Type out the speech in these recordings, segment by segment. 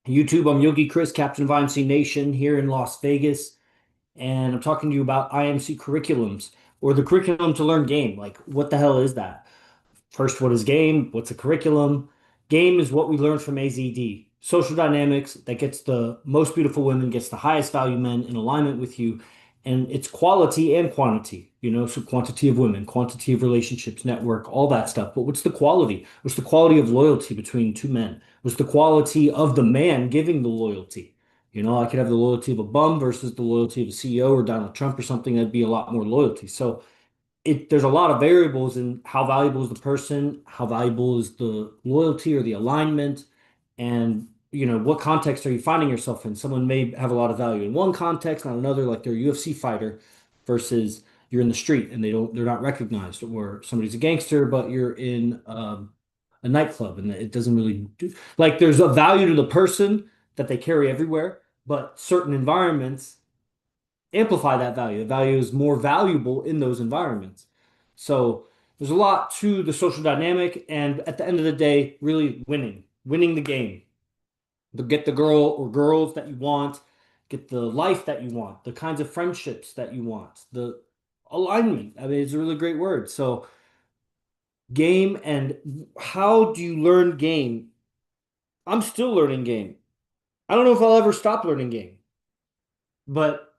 YouTube. I'm Yogi Chris, captain of IMC Nation here in Las Vegas, and I'm talking to you about IMC curriculums or the curriculum to learn game. Like, what the hell is that? First, what is game? What's a curriculum? Game is what we learned from AZD. Social dynamics that gets the most beautiful women, gets the highest value men in alignment with you. And it's quality and quantity, so quantity of women, quantity of relationships, network, all that stuff. But what's the quality? What's the quality of loyalty between two men? What's the quality of the man giving the loyalty? I could have the loyalty of a bum versus the loyalty of a CEO or Donald Trump or something. That'd be a lot more loyalty. So there's a lot of variables in how valuable is the person, how valuable is the loyalty or the alignment, and what context are you finding yourself in? Someone may have a lot of value in one context, not another, like they're a UFC fighter versus you're in the street and they're not recognized, or somebody's a gangster, but you're in a nightclub and it doesn't really do like there's a value to the person that they carry everywhere, but certain environments amplify that value. The value is more valuable in those environments. So there's a lot to the social dynamic, and at the end of the day, really winning the game. To get the girl or girls that you want, get the life that you want, the kinds of friendships that you want, the alignment. I mean, it's a really great word. So game and how do you learn game? I'm still learning game. I don't know if I'll ever stop learning game, but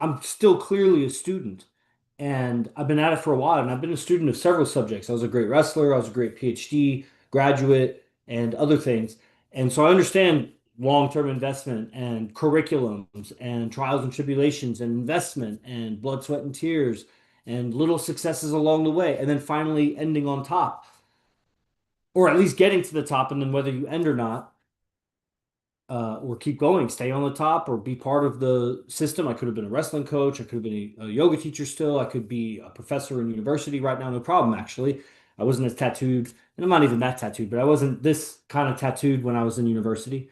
I'm still clearly a student, and I've been at it for a while, and I've been a student of several subjects. I was a great wrestler, I was a great PhD graduate, and other things. And so I understand long-term investment and curriculums and trials and tribulations and investment and blood, sweat, and tears and little successes along the way, and then finally ending on top, or at least getting to the top, and then whether you end or not or keep going, stay on the top, or be part of the system. I could have been a wrestling coach. I could have been a yoga teacher still. I could be a professor in university right now. No problem, actually. I wasn't as tattooed, and I'm not even that tattooed, but I wasn't this kind of tattooed when I was in university.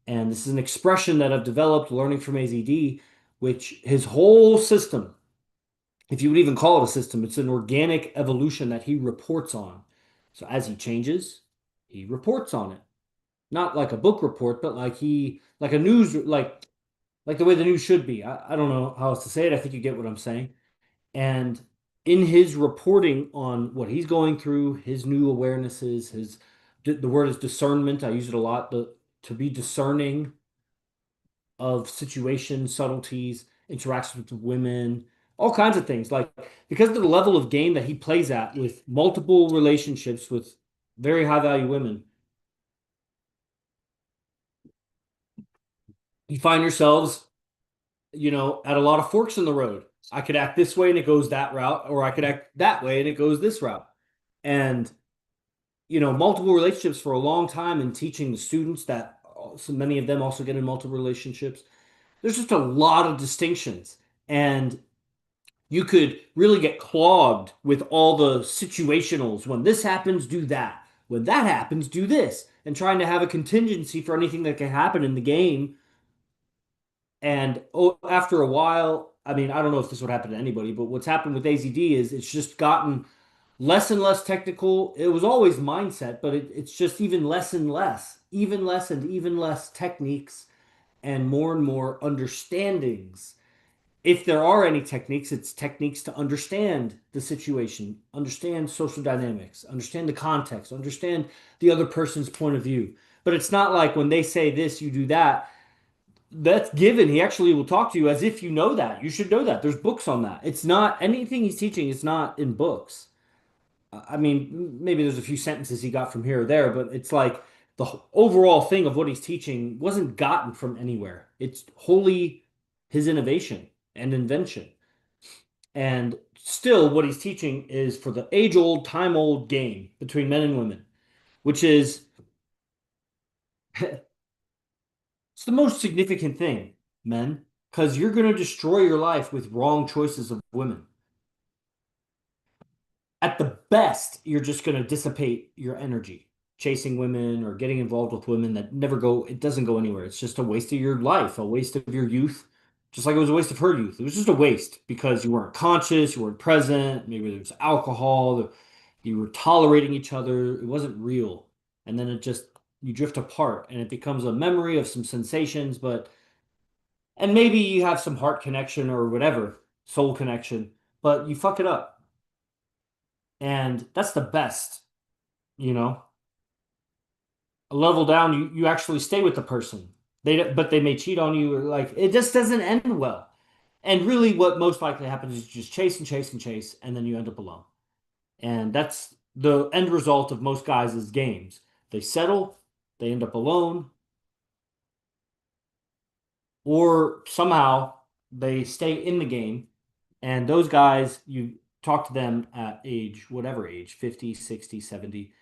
And this is an expression that I've developed learning from AZD, which his whole system, if you would even call it a system, it's an organic evolution that he reports on. So as he changes, he reports on it, not like a book report, but like a news, like the way the news should be. I don't know how else to say it. I think you get what I'm saying. And in his reporting on what he's going through, his new awarenesses, the word is discernment. I use it a lot, to be discerning of situations, subtleties, interactions with women, all kinds of things. Like, because of the level of game that he plays at with multiple relationships with very high value women, you find yourselves at a lot of forks in the road. I could act this way and it goes that route, or I could act that way and it goes this route. And, multiple relationships for a long time, and teaching the students that so many of them also get in multiple relationships. There's just a lot of distinctions. And you could really get clogged with all the situationals. When this happens, do that. When that happens, do this. And trying to have a contingency for anything that can happen in the game. And after a while, I mean, I don't know if this would happen to anybody, but what's happened with AZD is it's just gotten less and less technical. It was always mindset, but it's just even less and less, even less and even less techniques and more understandings. If there are any techniques, it's techniques to understand the situation, understand social dynamics, understand the context, understand the other person's point of view. But it's not like when they say this, you do that. That's given. He actually will talk to you as if you know that. You should know that. There's books on that. It's not anything he's teaching, it's not in books. I mean, maybe there's a few sentences he got from here or there, but it's like the overall thing of what he's teaching wasn't gotten from anywhere. It's wholly his innovation and invention. And still, what he's teaching is for the age-old, time-old game between men and women, which is it's the most significant thing, men, because you're going to destroy your life with wrong choices of women. At the best, you're just going to dissipate your energy chasing women or getting involved with women that never go, it doesn't go anywhere. It's just a waste of your life, a waste of your youth, just like it was a waste of her youth. It was just a waste because you weren't conscious, you weren't present, maybe there was alcohol, you were tolerating each other. It wasn't real. And then it just you drift apart and it becomes a memory of some sensations, but and maybe you have some heart connection or whatever, soul connection, but you fuck it up. And that's the best, you know. A level down, you actually stay with the person. But they may cheat on you or like it just doesn't end well. And really what most likely happens is you just chase and chase and chase, and then you end up alone. And that's the end result of most guys' games. They settle, they end up alone, or somehow they stay in the game. And those guys, you talk to them at age, whatever age, 50, 60, 70,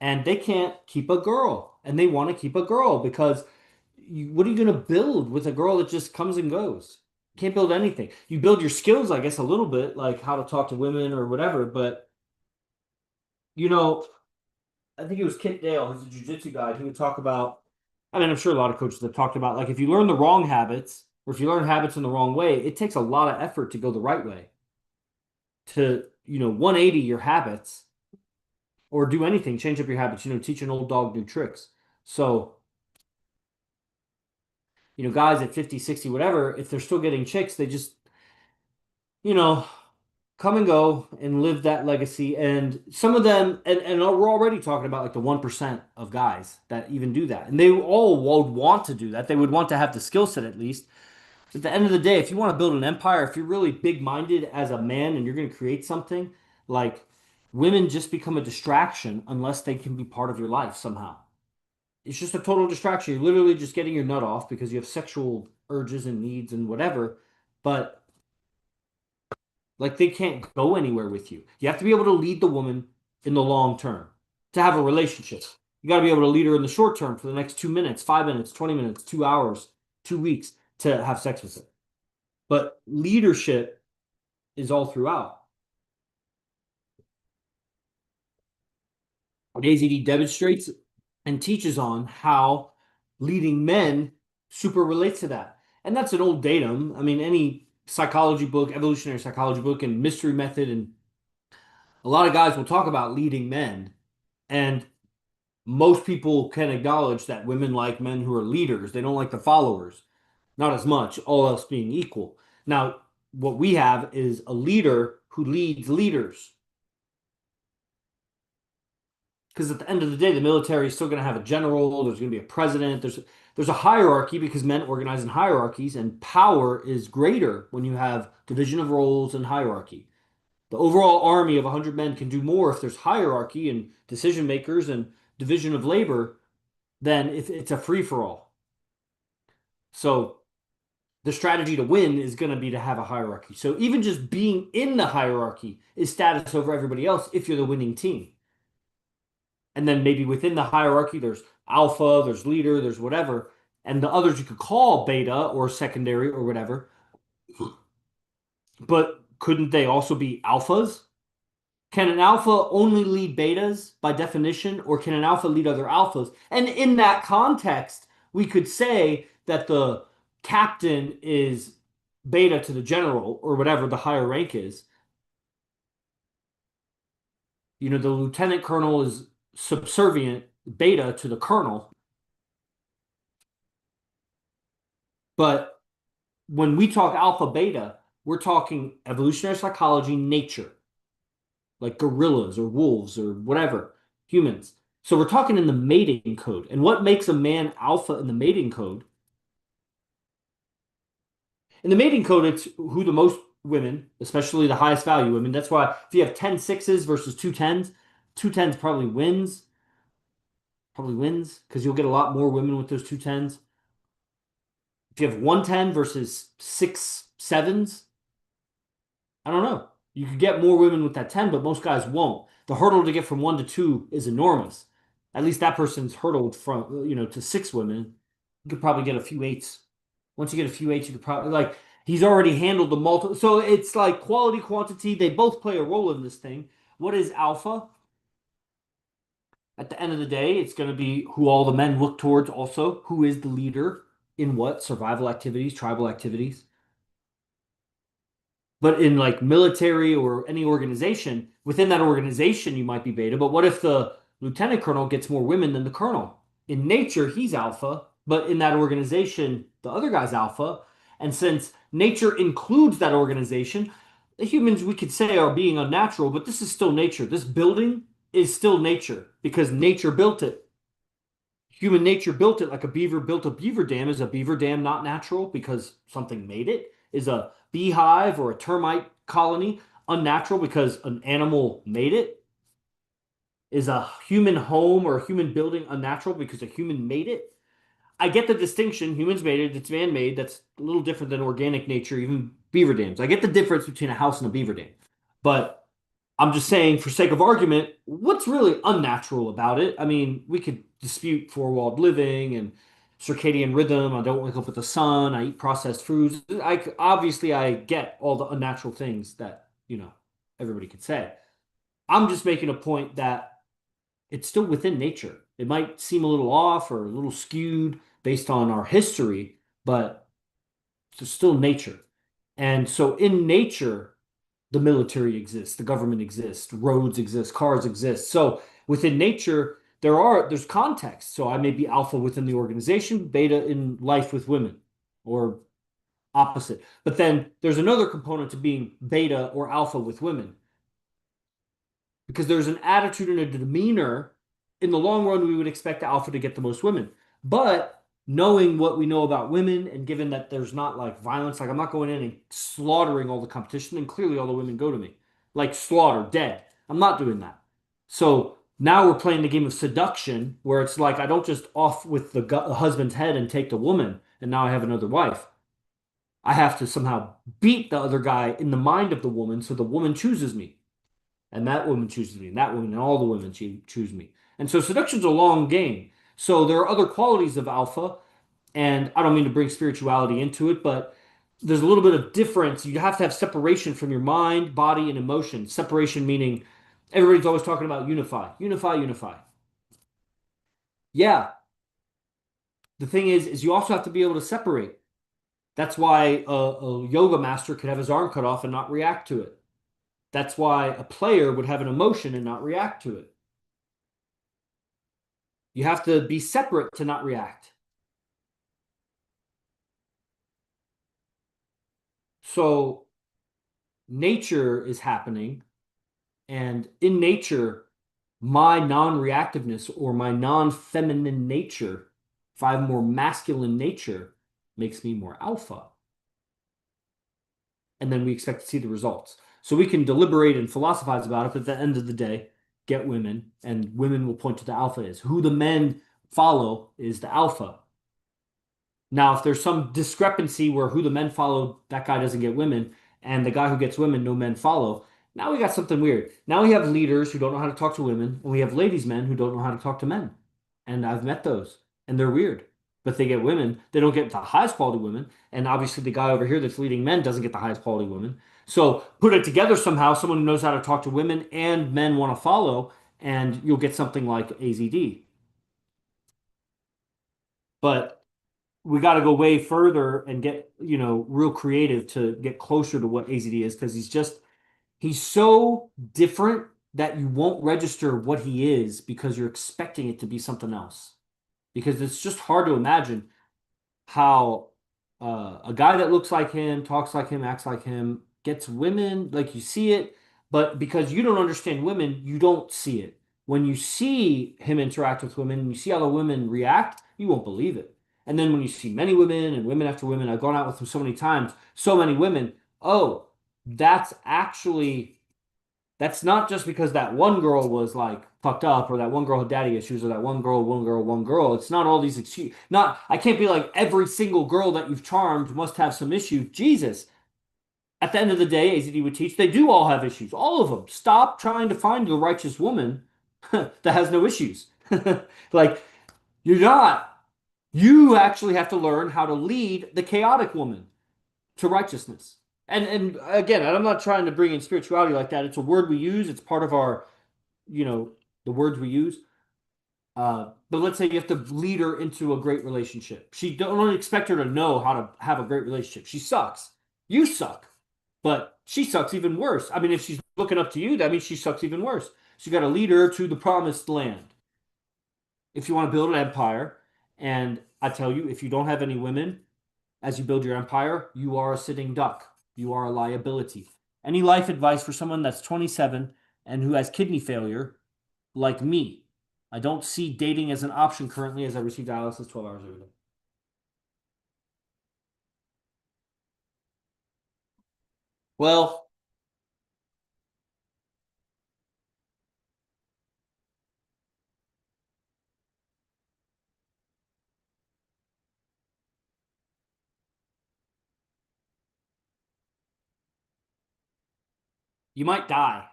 and they can't keep a girl. And they want to keep a girl because what are you going to build with a girl that just comes and goes? You can't build anything. You build your skills, I guess, a little bit, like how to talk to women or whatever. But, you know, I think it was Kent Dale, who's a jujitsu guy, he would talk about, I mean, I'm sure a lot of coaches have talked about, like, if you learn the wrong habits, or if you learn habits in the wrong way, it takes a lot of effort to go the right way. To, 180 your habits or do anything, change up your habits, teach an old dog new tricks. So, guys at 50, 60, whatever, if they're still getting chicks, they just, you know, come and go and live that legacy. And some of them, and we're already talking about like the 1% of guys that even do that. And they all would want to do that. They would want to have the skill set at least. At the end of the day, if you want to build an empire, if you're really big-minded as a man and you're going to create something, like women just become a distraction unless they can be part of your life somehow. It's just a total distraction. You're literally just getting your nut off because you have sexual urges and needs and whatever. But like they can't go anywhere with you. You have to be able to lead the woman in the long term to have a relationship. You got to be able to lead her in the short term for the next 2 minutes, 5 minutes, 20 minutes, 2 hours, 2 weeks to have sex with her. But leadership is all throughout. AZD demonstrates and teaches on how leading men super relates to that. And that's an old datum. I mean, any psychology book, evolutionary psychology book, and mystery method, and a lot of guys will talk about leading men. And most people can acknowledge that women like men who are leaders. They don't like the followers, not as much, all else being equal. Now, what we have is a leader who leads leaders. Because at the end of the day, the military is still going to have a general. There's going to be a president. There's a hierarchy because men organize in hierarchies, and power is greater when you have division of roles and hierarchy. The overall army of 100 men can do more if there's hierarchy and decision makers and division of labor than if it's a free for all. So the strategy to win is going to be to have a hierarchy. So even just being in the hierarchy is status over everybody else if you're the winning team. And then maybe within the hierarchy, there's alpha, there's leader, there's whatever. And the others you could call beta or secondary or whatever. But couldn't they also be alphas? Can an alpha only lead betas by definition, or can an alpha lead other alphas? And in that context, we could say that the captain is beta to the general or whatever the higher rank is. The lieutenant colonel is subservient beta to the colonel. But when we talk alpha beta, we're talking evolutionary psychology, nature, like gorillas or wolves or whatever, humans. So we're talking in the mating code. And what makes a man alpha in the mating code? In the mating code, it's who the most women, especially the highest value women. That's why if you have 10 sixes versus two tens, two tens probably wins. Probably wins because you'll get a lot more women with those two tens. If you have 110 versus six sevens, I don't know. You could get more women with that 10, but most guys won't. The hurdle to get from 1 to 2 is enormous. At least that person's hurdled from, to 6 women. You could probably get a few eights. Once you get a few eights, you could probably, like, he's already handled the multiple. So it's like quality, quantity. They both play a role in this thing. What is alpha? At the end of the day, it's going to be who all the men look towards also. Who is the leader in what? Survival activities, tribal activities. But in like military or any organization, within that organization, you might be beta. But what if the lieutenant colonel gets more women than the colonel? in nature, he's alpha, but in that organization, the other guy's alpha. And since nature includes that organization, the humans we could say are being unnatural, but this is still nature. This building is still nature because nature built it. Human nature built it like a beaver built a beaver dam. Is a beaver dam not natural because something made it? Is a beehive or a termite colony unnatural because an animal made it? Is a human home or a human building unnatural because a human made it? I get the distinction. Humans made it. It's man-made. That's a little different than organic nature, even beaver dams. I get the difference between a house and a beaver dam. But I'm just saying, for sake of argument, what's really unnatural about it? I mean, we could dispute four-walled living and circadian rhythm. I don't wake up with the sun. I eat processed foods. Obviously I get all the unnatural things that, everybody could say. I'm just making a point that it's still within nature. It might seem a little off or a little skewed based on our history, but it's still nature. And so in nature, the military exists, the government exists, roads exist, cars exist. So within nature, there's context. So I may be alpha within the organization, beta in life with women, or opposite. But then there's another component to being beta or alpha with women because there's an attitude and a demeanor. In the long run, we would expect the alpha to get the most women. But knowing what we know about women and given that there's not like violence, like I'm not going in and slaughtering all the competition, and clearly all the women go to me. Like slaughter, dead. I'm not doing that. So now we're playing the game of seduction where it's like I don't just off with the husband's head and take the woman, and now I have another wife. I have to somehow beat the other guy in the mind of the woman so the woman chooses me and that woman chooses me, and that woman, and all the women choose me. And so seduction's a long game. So there are other qualities of alpha, and I don't mean to bring spirituality into it, but there's a little bit of difference. You have to have separation from your mind, body, and emotion. Separation meaning everybody's always talking about unify, unify, unify. Yeah, the thing is you also have to be able to separate. That's why a yoga master could have his arm cut off and not react to it. That's why a player would have an emotion and not react to it. You have to be separate to not react. So nature is happening, and in nature, my non-reactiveness or my non-feminine nature, if I have more masculine nature, makes me more alpha. And then we expect to see the results. So we can deliberate and philosophize about it, but at the end of the day, get women, and women will point to the alpha is. Who the men follow is the alpha. Now, if there's some discrepancy where who the men follow, that guy doesn't get women, and the guy who gets women, no men follow, now we got something weird. Now we have leaders who don't know how to talk to women, and we have ladies men who don't know how to talk to men. And I've met those, and they're weird. But they get women, they don't get the highest quality women, and obviously the guy over here that's leading men doesn't get the highest quality women. So put it together somehow, someone who knows how to talk to women and men want to follow, and you'll get something like AZD. But we got to go way further and get, real creative to get closer to what AZD is because he's so different that you won't register what he is because you're expecting it to be something else. Because it's just hard to imagine how a guy that looks like him, talks like him, acts like him, gets women, like you see it, but because you don't understand women, you don't see it. When you see him interact with women and you see how the women react, you won't believe it. And then when you see many women and women after women, I've gone out with him so many times, so many women, oh, that's actually that's not just because that one girl was like fucked up or that one girl had daddy issues or that one girl, one girl, one girl. It's not all these excuses. Not, I can't be like every single girl that you've charmed must have some issues. Jesus. At the end of the day, AZD would teach they do all have issues. All of them. Stop trying to find the righteous woman that has no issues. Like, you're not. You actually have to learn how to lead the chaotic woman to righteousness. And again, I'm not trying to bring in spirituality like that. It's a word we use. It's part of our, you know, the words we use. But let's say you have to lead her into a great relationship. She don't expect her to know how to have a great relationship. She sucks. You suck. But she sucks even worse. I mean, if she's looking up to you, that means she sucks even worse. So you got to lead her to the promised land. if you want to build an empire, and I tell you, if you don't have any women as you build your empire, you are a sitting duck. You are a liability. Any life advice for someone that's 27 and who has kidney failure, like me? I don't see dating as an option currently as I receive dialysis 12 hours every day. Well, you might die.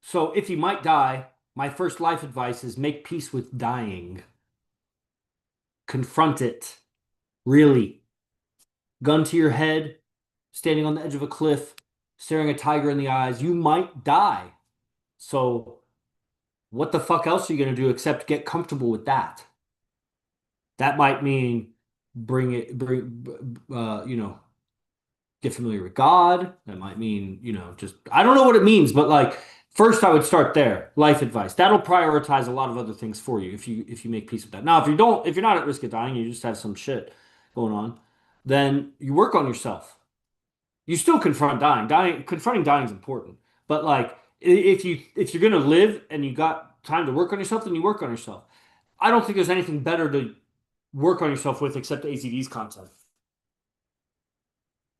So if you might die, my first life advice is make peace with dying. Confront it. Really. Gun to your head, standing on the edge of a cliff, staring a tiger in the eyes. You might die. So what the fuck else are you going to do except get comfortable with that? That might mean get familiar with God. That might mean, just I don't know what it means, but like first I would start there. Life advice. That'll prioritize a lot of other things for you if you make peace with that. Now, if you're not at risk of dying, you just have some shit going on, then you work on yourself. You still confront dying. Confronting dying is important. But like if you're gonna live and you got time to work on yourself, then you work on yourself. I don't think there's anything better to work on yourself with except ACD's content.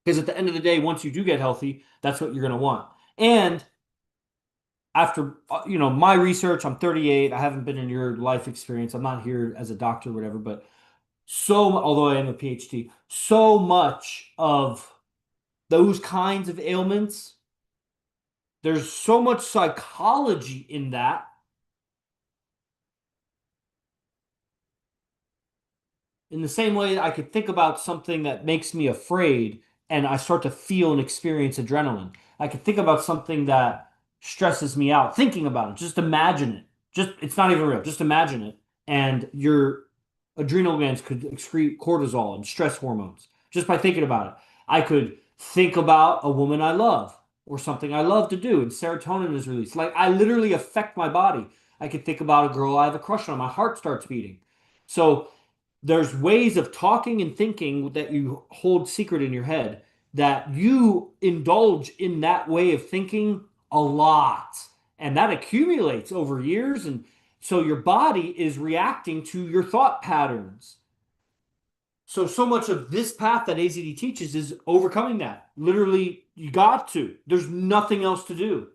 Because at the end of the day, once you do get healthy, that's what you're going to want. And after my research, I'm 38. I haven't been in your life experience. I'm not here as a doctor or whatever, but although I am a PhD, so much of those kinds of ailments, there's so much psychology in that in the same way I could think about something that makes me afraid and I start to feel and experience adrenaline. I could think about something that stresses me out, thinking about it, just imagine it. Just it's not even real. Just imagine it. And your adrenal glands could excrete cortisol and stress hormones just by thinking about it. I could think about a woman I love or something I love to do, and serotonin is released. Like I literally affect my body. I could think about a girl I have a crush on. My heart starts beating. So there's ways of talking and thinking that you hold secret in your head that you indulge in that way of thinking a lot. And that accumulates over years. And so your body is reacting to your thought patterns. So much of this path that AZD teaches is overcoming that. Literally, you got to. There's nothing else to do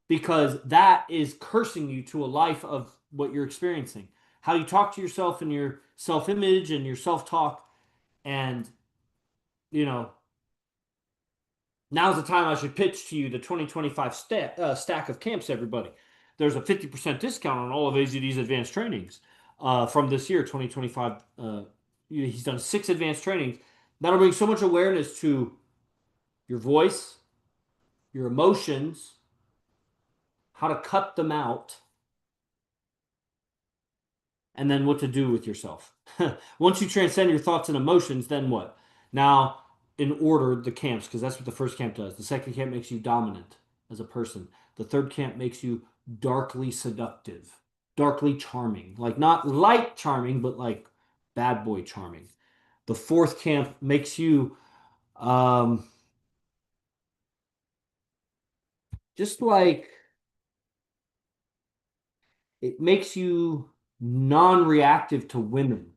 because that is cursing you to a life of what you're experiencing. How you talk to yourself and your self-image and your self-talk. And, you know, now's the time I should pitch to you the 2025 stack of camps, everybody. There's a 50% discount on all of AZD's advanced trainings from this year, 2025. He's done 6 advanced trainings. That'll bring so much awareness to your voice, your emotions, how to cut them out, and then what to do with yourself. Once you transcend your thoughts and emotions, then what? Now, in order, the camps, because that's what the first camp does. The second camp makes you dominant as a person. The third camp makes you darkly seductive, darkly charming. Like not light charming, but like bad boy charming. The fourth camp makes you um, just like it makes you non-reactive to women.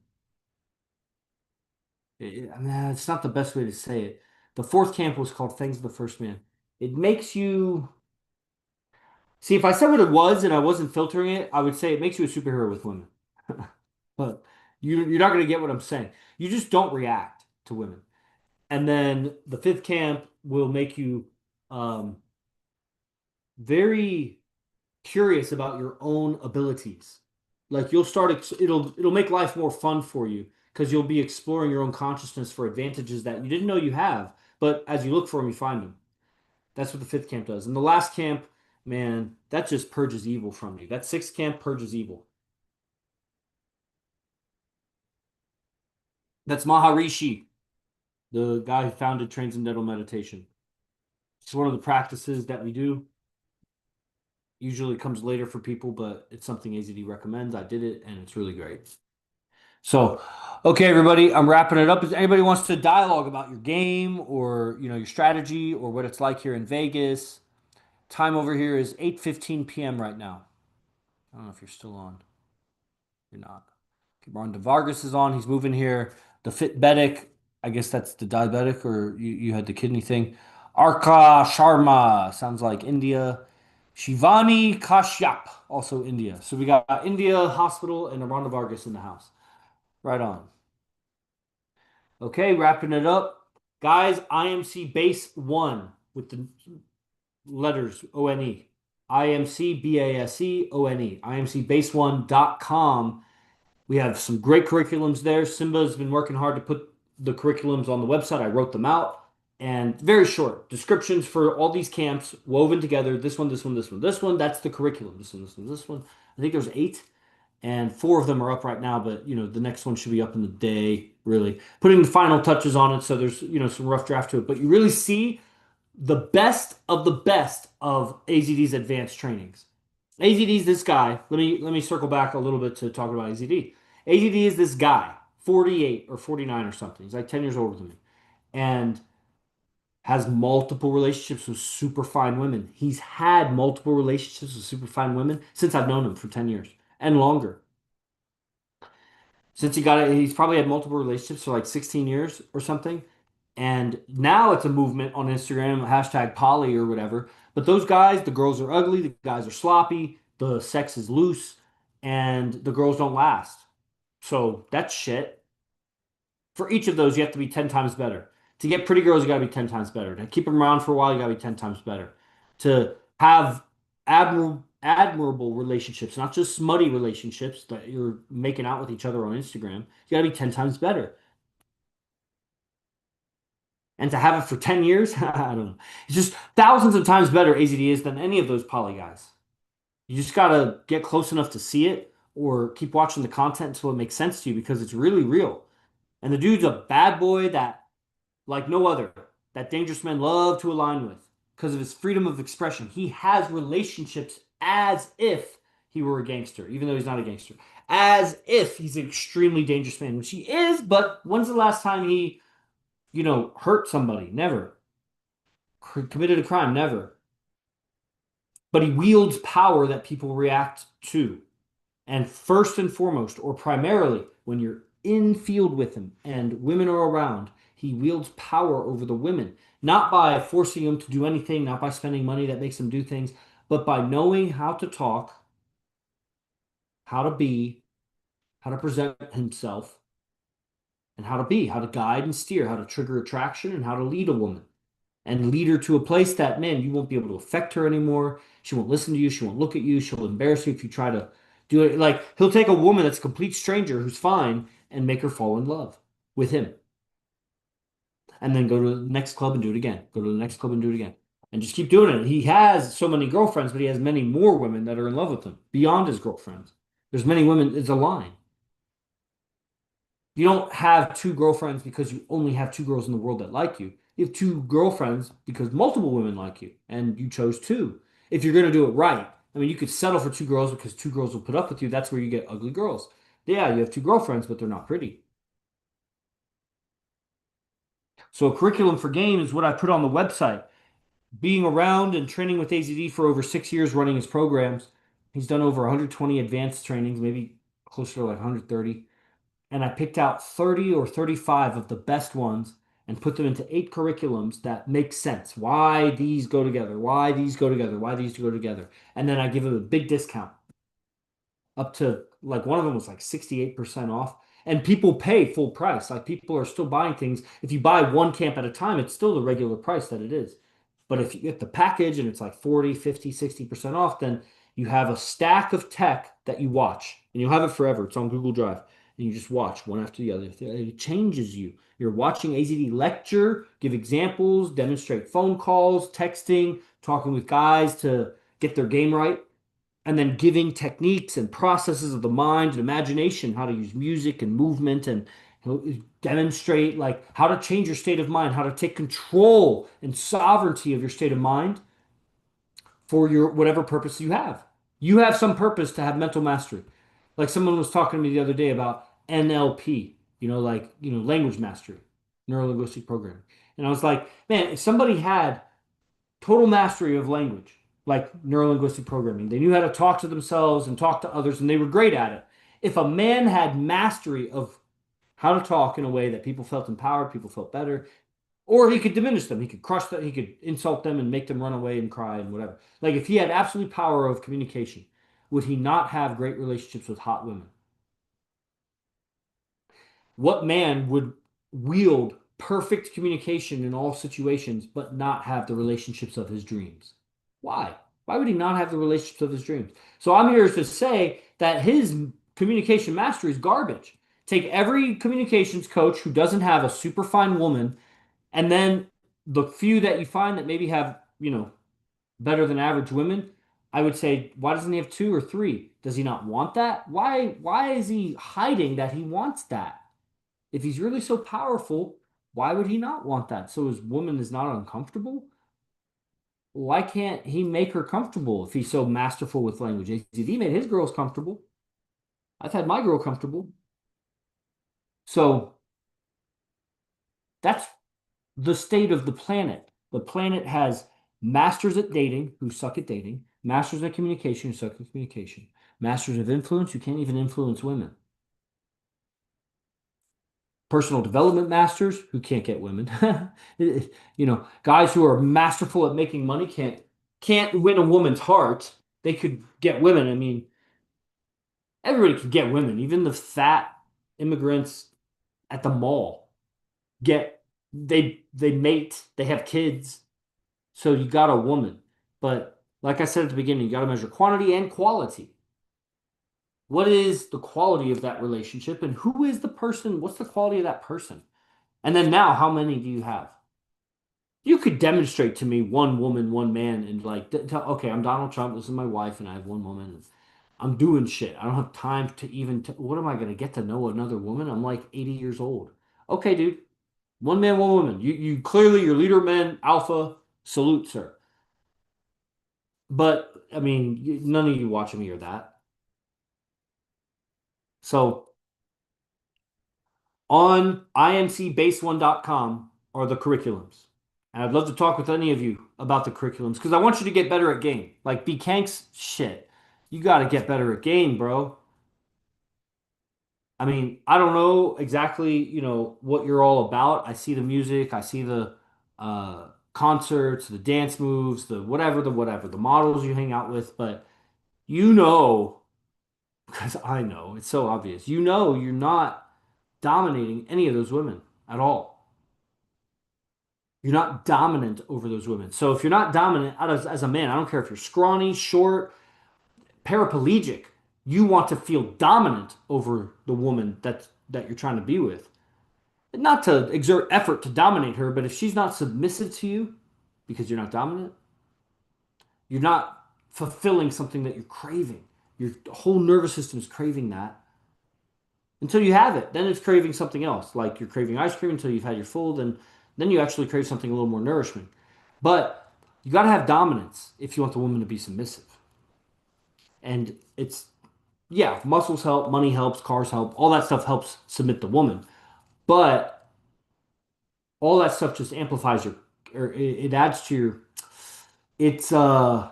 I mean, it's not the best way to say it. The fourth camp was called Fangs of the First Man. It makes you see if I said what it was and I wasn't filtering it, I would say it makes you a superhero with women. But you're not going to get what I'm saying. You just don't react to women. And then the fifth camp will make you um, very curious about your own abilities. Like you'll it'll make life more fun for you because you'll be exploring your own consciousness for advantages that you didn't know you have, but as you look for them, you find them. That's what the fifth camp does. And the last camp, man, that just purges evil from you. That sixth camp purges evil. That's Maharishi, the guy who founded Transcendental Meditation. It's one of the practices that we do. Usually comes later for people, but it's something AZD recommends. I did it and it's really great. So, okay, everybody, I'm wrapping it up. If anybody wants to dialogue about your game or your strategy or what it's like here in Vegas, time over here is 8:15 p.m. right now. I don't know if you're still on. You're not. Okay, Ron DeVargas is on. He's moving here. The Fitbedic, I guess that's the diabetic, or you had the kidney thing. Arka Sharma sounds like India. Shivani Kashyap, also India. So we got India Hospital and Ron Vargas in the house. Right on. Okay, wrapping it up. Guys, IMC base one with the letters ONE. IMC BASE ONE. IMCbase1.com. We have some great curriculums there. Simba's been working hard to put the curriculums on the website. I wrote them out and very short descriptions for all these camps woven together. This one, this one, this one, this one. That's the curriculum. This one, this one, this one. I think there's eight, and four of them are up right now, but the next one should be up in the day, really. Putting the final touches on it, so there's some rough draft to it. But you really see the best of AZD's advanced trainings. AZD is this guy. Let me circle back a little bit to talk about AZD. AZD is this guy, 48 or 49 or something. He's like 10 years older than me, and has multiple relationships with super fine women. He's had multiple relationships with super fine women since I've known him for 10 years and longer. Since he got it, he's probably had multiple relationships for like 16 years or something. And now it's a movement on Instagram, hashtag poly or whatever. But those guys, the girls are ugly, the guys are sloppy, the sex is loose, and the girls don't last. So that's shit. For each of those, you have to be 10 times better. To get pretty girls, you got to be 10 times better. To keep them around for a while, you got to be 10 times better. To have admirable relationships, not just smutty relationships that you're making out with each other on Instagram, you got to be 10 times better. And to have it for 10 years, I don't know. It's just thousands of times better AZD is than any of those poly guys. You just got to get close enough to see it or keep watching the content until it makes sense to you because it's really real. And the dude's a bad boy that, like no other, that dangerous men love to align with because of his freedom of expression. He has relationships as if he were a gangster, even though he's not a gangster, as if he's an extremely dangerous man, which he is. But when's the last time he, hurt somebody? Never. Committed a crime? Never. But he wields power that people react to. And first and foremost, or primarily, when you're in field with him and women are around, he wields power over the women, not by forcing them to do anything, not by spending money that makes them do things, but by knowing how to talk, how to be, how to present himself, and how to guide and steer, how to trigger attraction, and how to lead a woman. And lead her to a place that, man, you won't be able to affect her anymore. She won't listen to you. She won't look at you. She'll embarrass you if you try to do it. Like, he'll take a woman that's a complete stranger who's fine and make her fall in love with him. And then go to the next club and do it again. Go to the next club and do it again. And just keep doing it. He has so many girlfriends, but he has many more women that are in love with him beyond his girlfriends. There's many women. It's a line. You don't have two girlfriends because you only have two girls in the world that like you. You have two girlfriends because multiple women like you, and you chose two. If you're going to do it right, I mean, you could settle for two girls because two girls will put up with you. That's where you get ugly girls. Yeah, you have two girlfriends, but they're not pretty. So, a curriculum for game is what I put on the website. Being around and training with AZD for over 6 years running his programs, he's done over 120 advanced trainings, maybe closer to like 130. And I picked out 30 or 35 of the best ones and put them into 8 curriculums that make sense. Why these go together, why these go together, why these go together. And then I give them a big discount up to like one of them was like 68% off. And people pay full price. Like people are still buying things. If you buy one camp at a time, it's still the regular price that it is. But if you get the package and it's like 40, 50, 60% off, then you have a stack of tech that you watch and you'll have it forever. It's on Google Drive and you just watch one after the other. It changes you. You're watching AZD lecture, give examples, demonstrate phone calls, texting, talking with guys to get their game right, and then giving techniques and processes of the mind and imagination, how to use music and movement and demonstrate like how to change your state of mind, how to take control and sovereignty of your state of mind for your whatever purpose you have. You have some purpose to have mental mastery. Like someone was talking to me the other day about NLP, language mastery, neuro linguistic programming. And I was like, man, if somebody had total mastery of language, like neuro linguistic programming, they knew how to talk to themselves and talk to others, and they were great at it. If a man had mastery of how to talk in a way that people felt empowered, people felt better, or he could diminish them. He could crush them. He could insult them and make them run away and cry and whatever. Like if he had absolute power of communication, would he not have great relationships with hot women? What man would wield perfect communication in all situations but not have the relationships of his dreams? Why? Why would he not have the relationships of his dreams? So I'm here to say that his communication mastery is garbage. Take every communications coach who doesn't have a super fine woman, and then the few that you find that maybe have, better than average women, I would say, why doesn't he have two or three? Does he not want that? Why is he hiding that he wants that? If he's really so powerful, why would he not want that? So his woman is not uncomfortable? Why can't he make her comfortable if he's so masterful with language? AZD made his girls comfortable. I've had my girl comfortable. So that's the state of the planet. The planet has masters at dating who suck at dating, masters at communication who suck at communication, masters of influence who can't even influence women, personal development masters who can't get women. Guys who are masterful at making money can't win a woman's heart. They could get women. I mean, everybody could get women, even the fat immigrants at the mall get they mate, they have kids. So you got a woman. But like I said at the beginning, you got to measure quantity and quality. What is the quality of that relationship and who is the person? What's the quality of that person? And then now, how many do you have? You could demonstrate to me one woman, one man, and like, tell, okay, I'm Donald Trump. This is my wife, and I have one woman. And I'm doing shit. I don't have time to even. What am I going to get to know another woman? I'm like 80 years old. Okay, dude. One man, one woman. You clearly, your leader, man, alpha. Salute, sir. But I mean, none of you watching me are that. So on imcbase1.com are the curriculums. And I'd love to talk with any of you about the curriculums because I want you to get better at game. Like B Kanks, shit. You got to get better at game, bro. I mean, I don't know exactly, what you're all about. I see the music, I see the concerts, the dance moves, the models you hang out with, but you know, because I know, it's so obvious. You know you're not dominating any of those women at all. You're not dominant over those women. So if you're not dominant as a man, I don't care if you're scrawny, short, paraplegic, you want to feel dominant over the woman that you're trying to be with. Not to exert effort to dominate her, but if she's not submissive to you because you're not dominant, you're not fulfilling something that you're craving. Your whole nervous system is craving that until you have it. Then it's craving something else, like you're craving ice cream until you've had your full. Then you actually crave something a little more nourishing. But you got to have dominance if you want the woman to be submissive. And it's yeah, muscles help, money helps, cars help, all that stuff helps submit the woman. But all that stuff just amplifies your, or it adds to your. It's uh,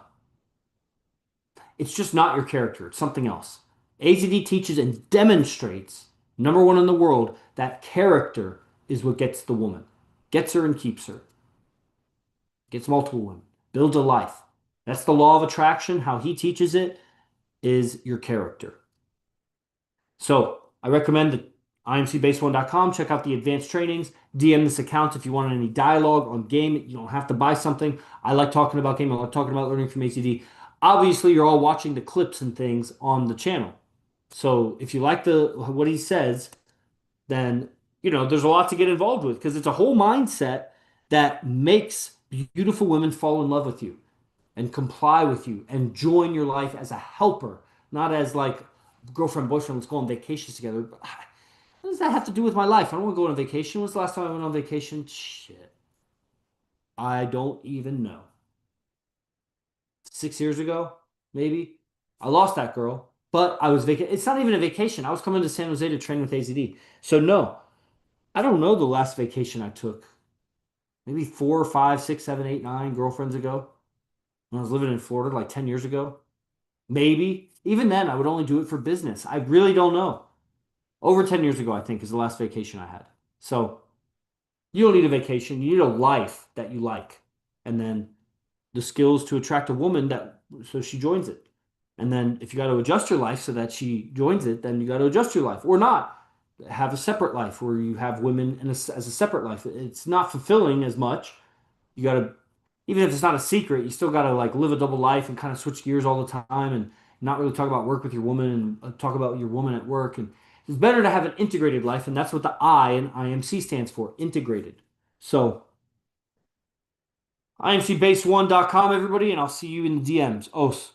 it's just not your character. It's something else. AZD teaches and demonstrates, number one in the world, that character is what gets the woman, gets her and keeps her, gets multiple women, builds a life. That's the law of attraction. How he teaches it is your character. So I recommend the imcbase1.com. Check out the advanced trainings. DM this account if you want any dialogue on game. You don't have to buy something. I like talking about game. I like talking about learning from ACD. Obviously, you're all watching the clips and things on the channel. So if you like what he says, then there's a lot to get involved with because it's a whole mindset that makes beautiful women fall in love with you and comply with you and join your life as a helper, not as like girlfriend, boyfriend, let's go on vacations together. What does that have to do with my life? I don't want to go on a vacation. When's the last time I went on vacation? Shit. I don't even know. 6 years ago, maybe. I lost that girl, but I was It's not even a vacation. I was coming to San Jose to train with AZD. So no, I don't know the last vacation I took. Maybe 4, 5, 6, 7, 8, 9 girlfriends ago when I was living in Florida, like 10 years ago. Maybe. Even then, I would only do it for business. I really don't know. Over 10 years ago, I think, is the last vacation I had. So you don't need a vacation. You need a life that you like. And then the skills to attract a woman that so she joins it. And then if you got to adjust your life so that she joins it, then you got to adjust your life or not. Have a separate life where you have women as a separate life. It's not fulfilling as much. You got to, even if it's not a secret, you still got to like live a double life and kind of switch gears all the time and not really talk about work with your woman and talk about your woman at work. And it's better to have an integrated life. And that's what the I in IMC stands for, integrated. So imcbase1.com, everybody, and I'll see you in the DMs. Os.